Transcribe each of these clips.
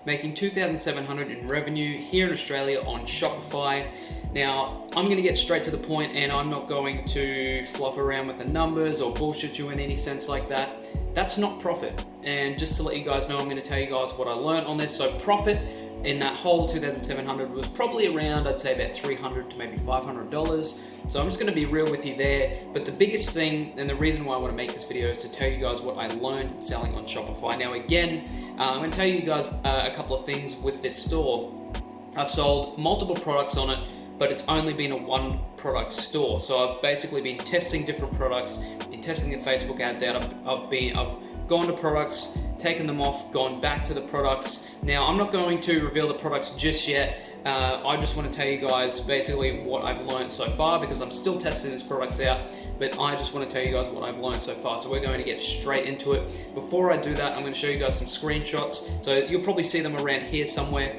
making $2,700 in revenue here in Australia on Shopify. Now, I'm going to get straight to the point, and I'm not going to fluff around with the numbers or bullshit you in any sense like that. That's not profit. And just to let you guys know, I'm going to tell you guys what I learned on this. So profit in that whole 2,700 was probably around, I'd say about $300 to maybe $500. So I'm just going to be real with you there. But the biggest thing, and the reason why I want to make this video, is to tell you guys what I learned selling on Shopify. Now again, I'm going to tell you guys a couple of things with this store. I've sold multiple products on it, but it's only been a one product store. So I've basically been testing different products, been testing the Facebook ads out. I've gone to products, taken them off, gone back to the products. Now, I'm not going to reveal the products just yet. I just want to tell you guys basically what I've learned so far, because I'm still testing these products out, but I just want to tell you guys what I've learned so far. So we're going to get straight into it. Before I do that, I'm going to show you guys some screenshots. So you'll probably see them around here somewhere.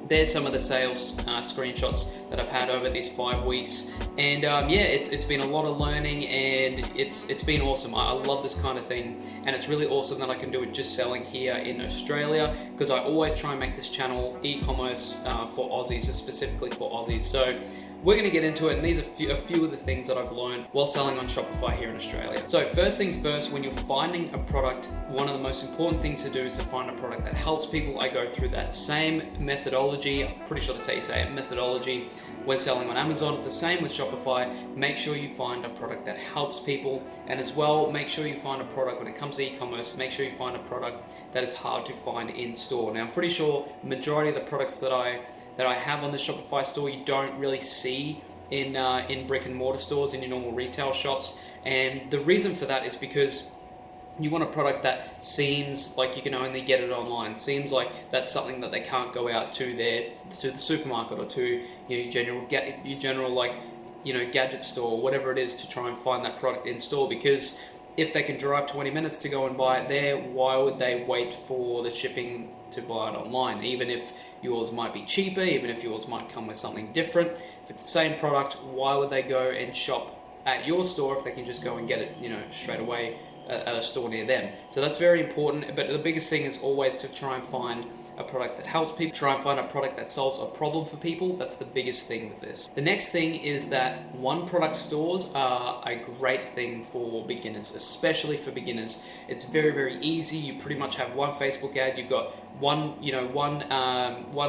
There's some of the sales screenshots that I've had over these 5 weeks, and yeah, it's been a lot of learning, and it's been awesome. I love this kind of thing, and it's really awesome that I can do it just selling here in Australia, because I always try and make this channel e-commerce for Aussies, specifically for Aussies. So we're going to get into it, and these are a few of the things that I've learned while selling on Shopify here in Australia. So first things first, when you're finding a product, one of the most important things to do is to find a product that helps people. I go through that same methodology. I'm pretty sure that's how you say it, methodology. When selling on Amazon, it's the same with Shopify. Make sure you find a product that helps people, and as well, make sure you find a product, when it comes to e-commerce, make sure you find a product that is hard to find in store. Now, I'm pretty sure the majority of the products that I have on the Shopify store, you don't really see in brick and mortar stores, in your normal retail shops. And the reason for that is because you want a product that seems like you can only get it online. Seems like that's something that they can't go out to the supermarket or to your general like gadget store, whatever it is, to try and find that product in store. Because if they can drive 20 minutes to go and buy it there, why would they wait for the shipping to buy it online? Even if yours might be cheaper, even if yours might come with something different, if it's the same product, why would they go and shop at your store if they can just go and get it straight away at a store near them? So that's very important. But the biggest thing is always to try and find a product that helps people, try and find a product that solves a problem for people. That's the biggest thing with this. The next thing is that one product stores are a great thing for beginners, especially for beginners. It's very, very easy. You pretty much have one Facebook ad. You've got one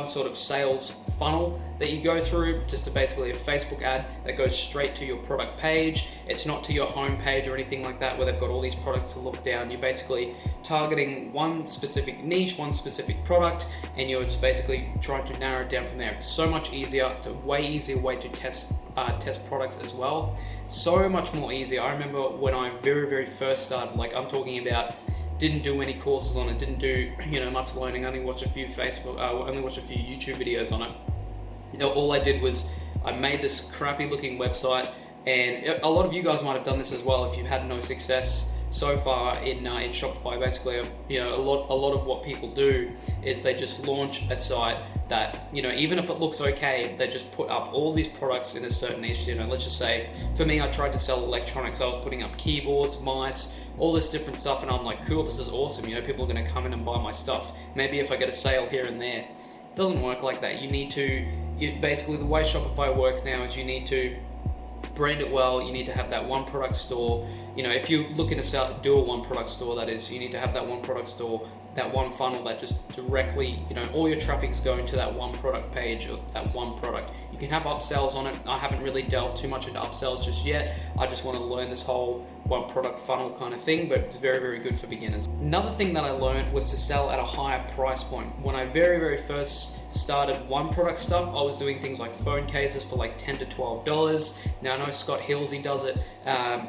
sort of sales funnel that you go through, just to basically a Facebook ad that goes straight to your product page. It's not to your home page or anything like that, where they've got all these products to look down. You're basically targeting one specific niche, one specific product, and you're just basically trying to narrow it down from there. It's so much easier. It's a way easier way to test products as well. So much more easier. I remember when I very, very first started, like I'm talking about, didn't do any courses on it, didn't do much learning, only watched a few YouTube videos on it. All I did was I made this crappy looking website, and a lot of you guys might have done this as well if you've had no success so far in Shopify. Basically, a lot of what people do is they just launch a site that, even if it looks okay, they just put up all these products in a certain niche. Let's just say, for me, I tried to sell electronics. I was putting up keyboards, mice, all this different stuff, and I'm like, cool, this is awesome. People are going to come in and buy my stuff. Maybe if I get a sale here and there. It doesn't work like that. Basically, the way Shopify works now is you need to brand it well. You need to have that one product store. If you're looking to do a one product store, that is, you need to have that one product store, that one funnel that just directly, all your traffic is going to that one product page or that one product. You can have upsells on it. I haven't really delved too much into upsells just yet. I just want to learn this whole one product funnel kind of thing, but it's very, very good for beginners. Another thing that I learned was to sell at a higher price point. When I very, very first started one product stuff, I was doing things like phone cases for like $10 to $12. Now I know Scott Hilsey does it.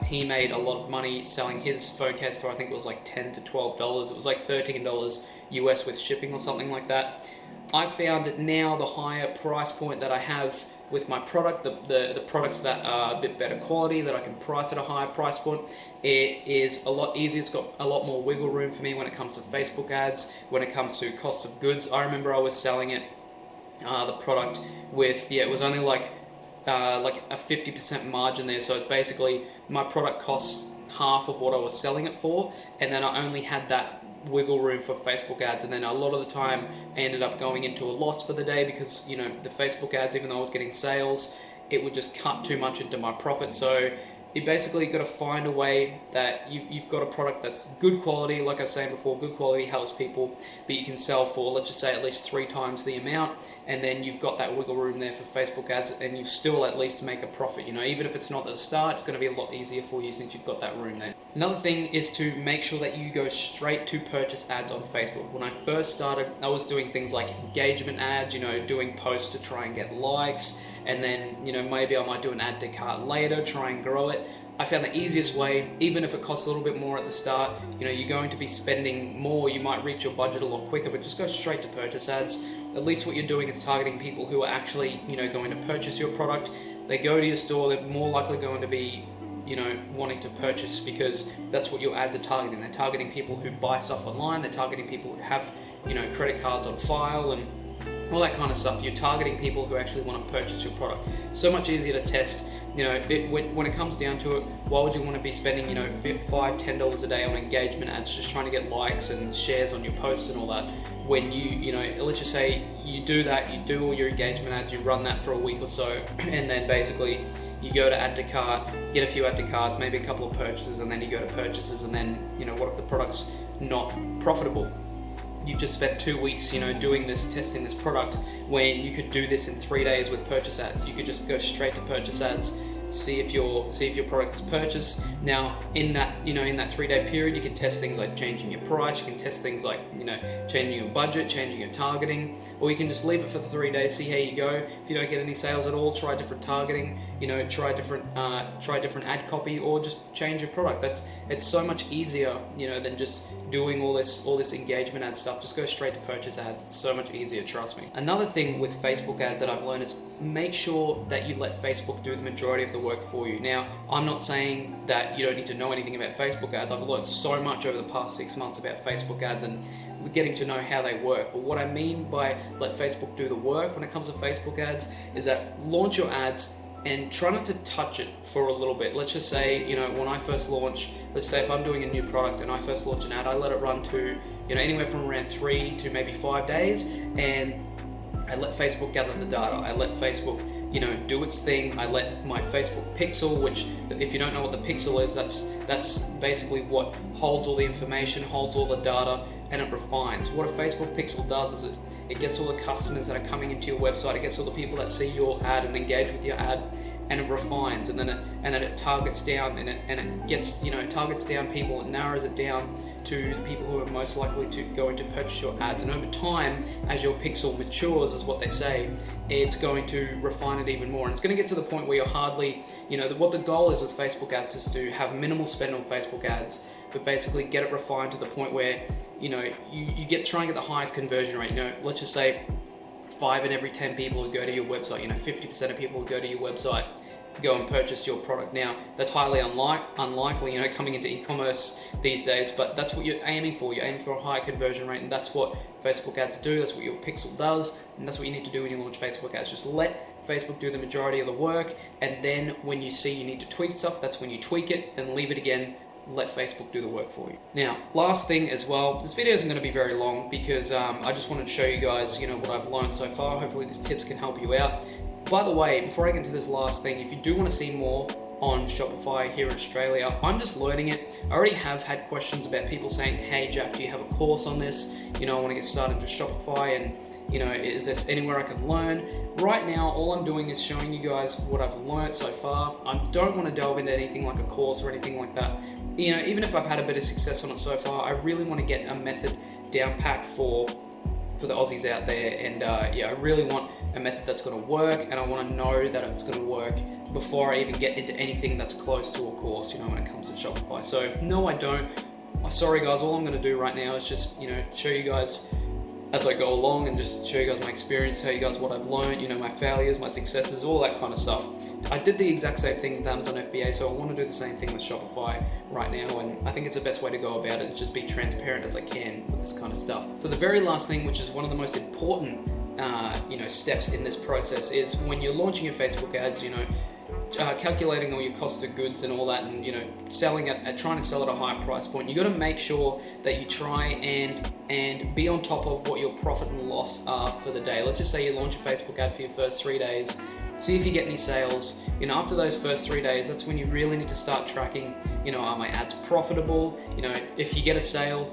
He made a lot of money selling his phone case for, I think it was like $10 to $12. It was like $13 US with shipping or something like that. I found that now the higher price point that I have with my product, the products that are a bit better quality, that I can price at a higher price point, it is a lot easier. It's got a lot more wiggle room for me when it comes to Facebook ads, when it comes to cost of goods. I remember I was selling it, the product with, it was only like a 50% margin there. So basically my product costs half of what I was selling it for, and then I only had that wiggle room for Facebook ads, and then a lot of the time I ended up going into a loss for the day because, you know, the Facebook ads, even though I was getting sales, it would just cut too much into my profit. So you basically got to find a way that you've got a product that's good quality. Like I was saying before, good quality helps people, but you can sell for, let's just say, at least 3 times the amount, and then you've got that wiggle room there for Facebook ads, and you still at least make a profit. You know, even if it's not at the start, it's going to be a lot easier for you since you've got that room there. Another thing is to make sure that you go straight to purchase ads on Facebook. When I first started, I was doing things like engagement ads, you know, doing posts to try and get likes, and then, you know, maybe I might do an add to cart later, try and grow it. I found the easiest way, even if it costs a little bit more at the start, you know, you're going to be spending more, you might reach your budget a lot quicker, but just go straight to purchase ads. At least what you're doing is targeting people who are actually, you know, going to purchase your product. They go to your store, they're more likely going to be, you know, wanting to purchase, because that's what your ads are targeting. They're targeting people who buy stuff online, they're targeting people who have, you know, credit cards on file and all that kind of stuff. You're targeting people who actually want to purchase your product. So much easier to test. You know, when it comes down to it, why would you want to be spending, you know, $5, $10 a day on engagement ads just trying to get likes and shares on your posts and all that, when you know, let's just say you do that, you do all your engagement ads, you run that for a week or so, and then basically you go to add to cart, get a few add to carts, maybe a couple of purchases, and then you go to purchases, and then, you know, what if the product's not profitable? You've just spent 2 weeks, you know, doing this, testing this product, when you could do this in 3 days with purchase ads. You could just go straight to purchase ads, see if your product is purchased. Now, in that, you know, in that 3-day period, you can test things like changing your price. You can test things like, you know, changing your budget, changing your targeting, or you can just leave it for the 3 days, see how you go. If you don't get any sales at all, try different targeting. You know, try different ad copy, or just change your product. It's so much easier, you know, than just doing all this engagement ad stuff. Just go straight to purchase ads. It's so much easier, trust me. Another thing with Facebook ads that I've learned is make sure that you let Facebook do the majority of the work for you. Now, I'm not saying that you don't need to know anything about Facebook ads. I've learned so much over the past 6 months about Facebook ads and getting to know how they work. But what I mean by let Facebook do the work when it comes to Facebook ads is that launch your ads and try not to touch it for a little bit. Let's just say, you know, when I first launch, let's say if I'm doing a new product and I first launch an ad, I let it run to, you know, anywhere from around 3 to maybe 5 days, and I let Facebook gather the data. I let Facebook, you know, do its thing. I let my Facebook pixel, which, if you don't know what the pixel is, that's basically what holds all the information, holds all the data, and it refines. What a Facebook pixel does is it gets all the customers that are coming into your website, it gets all the people that see your ad and engage with your ad, and it refines, and then it targets down, and it gets, you know, it targets down people, it narrows it down to the people who are most likely to go in to purchase your ads. And over time, as your pixel matures, is what they say, it's going to refine it even more, and it's going to get to the point where you're hardly, you know, what the goal is with Facebook ads is to have minimal spend on Facebook ads, but basically get it refined to the point where, you know, you try and get the highest conversion rate. You know, let's just say 5 in every 10 people who go to your website, you know, 50% of people who go to your website go and purchase your product. Now, that's highly unlikely, you know, coming into e-commerce these days, but that's what you're aiming for. You're aiming for a high conversion rate, and that's what Facebook ads do, that's what your pixel does, and that's what you need to do when you launch Facebook ads. Just let Facebook do the majority of the work, and then when you see you need to tweak stuff, that's when you tweak it, then leave it again, let Facebook do the work for you. Now, last thing as well, this video isn't going to be very long because I just wanted to show you guys, you know, what I've learned so far. Hopefully these tips can help you out. By the way, before I get into this last thing, if you do want to see more on Shopify here in Australia, I'm just learning it. I already have had questions about people saying, hey Jack, do you have a course on this? You know, I want to get started with Shopify, and, you know, is there anywhere I can learn? Right now, all I'm doing is showing you guys what I've learned so far. I don't want to delve into anything like a course or anything like that. You know, even if I've had a bit of success on it so far, I really want to get a method down packed for the Aussies out there, and yeah, I really want a method that's going to work, and I want to know that it's going to work before I even get into anything that's close to a course, you know, when it comes to Shopify. So no, I don't. Sorry guys, all I'm going to do right now is just, you know, show you guys as I go along and just show you guys my experience, tell you guys what I've learned, you know, my failures, my successes, all that kind of stuff. I did the exact same thing with Amazon FBA, so I want to do the same thing with Shopify right now, and I think it's the best way to go about it, is just be transparent as I can with this kind of stuff. So the very last thing, which is one of the most important you know, steps in this process, is when you're launching your Facebook ads, you know, calculating all your cost of goods and all that, and selling at trying to sell at a high price point, you got to make sure that you try and be on top of what your profit and loss are for the day. Let's just say you launch a Facebook ad for your first 3 days. See if you get any sales. After those first 3 days, that's when you really need to start tracking. Are my ads profitable? If you get a sale,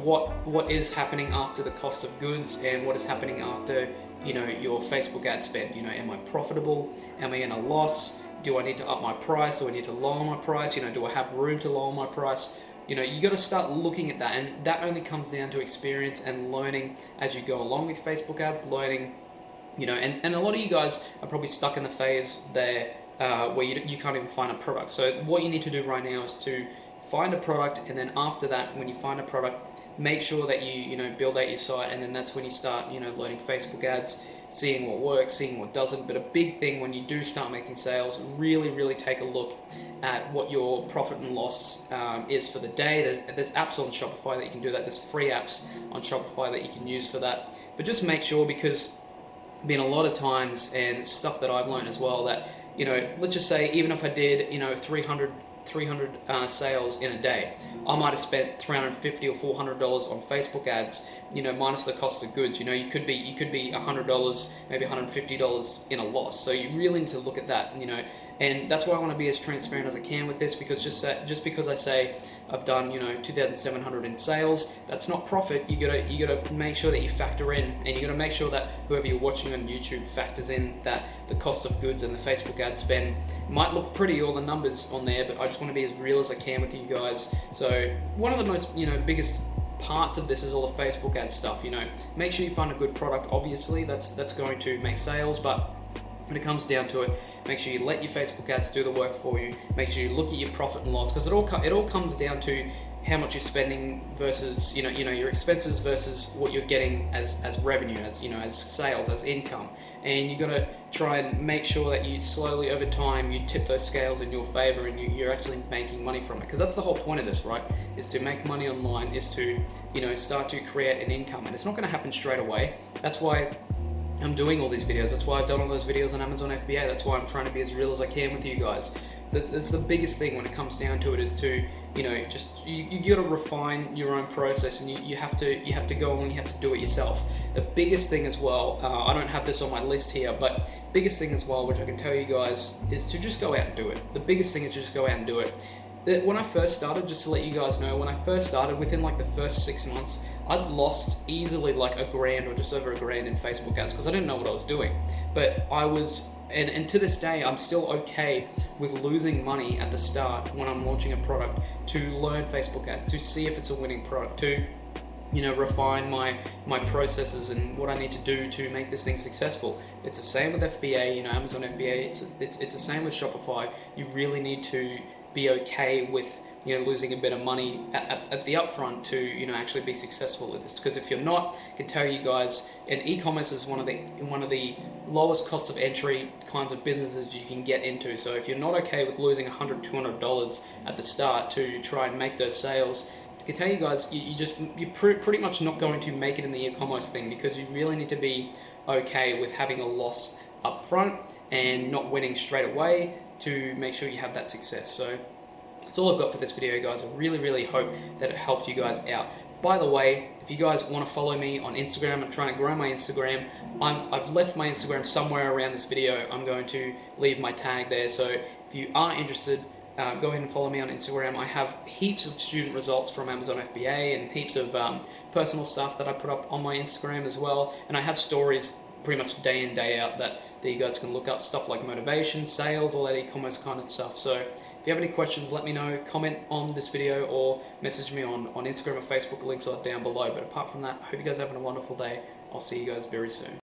what is happening after the cost of goods, and what is happening after your Facebook ad spend. Am I profitable? Am I in a loss? Do I need to up my price? Do I need to lower my price? Do I have room to lower my price? You got to start looking at that, and that only comes down to experience and learning as you go along with Facebook ads, learning, and a lot of you guys are probably stuck in the phase there where you can't even find a product. So what you need to do right now is to find a product, and then after that, when you find a product, make sure that you build out your site, and then that's when you start learning Facebook ads, seeing what works, seeing what doesn't. But a big thing when you do start making sales, really take a look at what your profit and loss is for the day. There's apps on Shopify that you can do that. There's free apps on Shopify that you can use for that. But just make sure, because been a lot of times, and stuff that I've learned as well, that let's just say even if I did 300 sales in a day, I might have spent $350 or $400 on Facebook ads, minus the cost of goods. You could be $100, maybe $150 in a loss. So you really need to look at that, and that's why I want to be as transparent as I can with this, because just because I say I've done 2,700 in sales, that's not profit. You gotta make sure that you factor in, and you gotta make sure that whoever you're watching on YouTube factors in that the cost of goods and the Facebook ad spend. Might look pretty, all the numbers on there, but I just want to be as real as I can with you guys. So one of the most biggest parts of this is all the Facebook ad stuff. Make sure you find a good product. Obviously, that's going to make sales, but when it comes down to it, make sure you let your Facebook ads do the work for you. Make sure you look at your profit and loss, because it all comes down to how much you're spending versus your expenses versus what you're getting as revenue, as sales, as income. And you got to try and make sure that you slowly over time you tip those scales in your favor, and you're actually making money from it, because that's the whole point of this, right? Is to make money online, is to start to create an income, and it's not going to happen straight away. That's why I'm doing all these videos. That's why I've done all those videos on Amazon FBA. That's why I'm trying to be as real as I can with you guys. That's the biggest thing when it comes down to it, is to you got to refine your own process, and you have to go and you have to do it yourself. The biggest thing as well, I don't have this on my list here, but biggest thing as well, which I can tell you guys, is to just go out and do it. The biggest thing is just go out and do it. When I first started, just to let you guys know, when I first started, within like the first 6 months, I'd lost easily like $1,000 or just over $1,000 in Facebook ads, because I didn't know what I was doing. But I was, and to this day, I'm still okay with losing money at the start when I'm launching a product, to learn Facebook ads, to see if it's a winning product, to refine my processes and what I need to do to make this thing successful. It's the same with FBA, Amazon FBA. It's the same with Shopify. You really need to be okay with losing a bit of money at the upfront to actually be successful with this. Because if you're not, I can tell you guys, and e-commerce is one of the lowest cost of entry kinds of businesses you can get into. So if you're not okay with losing $100, $200 at the start to try and make those sales, I can tell you guys, you're pretty much not going to make it in the e-commerce thing, because you really need to be okay with having a loss up front and not winning straight away to make sure you have that success. So that's all I've got for this video, guys. I really hope that it helped you guys out. By the way, if you guys want to follow me on Instagram, I'm trying to grow my Instagram. I've left my Instagram somewhere around this video. I'm going to leave my tag there. So if you are interested, go ahead and follow me on Instagram. I have heaps of student results from Amazon FBA and heaps of personal stuff that I put up on my Instagram as well. And I have stories pretty much day in, day out that you guys can look up, stuff like motivation, sales, all that e-commerce kind of stuff. So if you have any questions, let me know, comment on this video, or message me on Instagram or Facebook. The links are down below. But apart from that, I hope you guys are having a wonderful day. I'll see you guys very soon.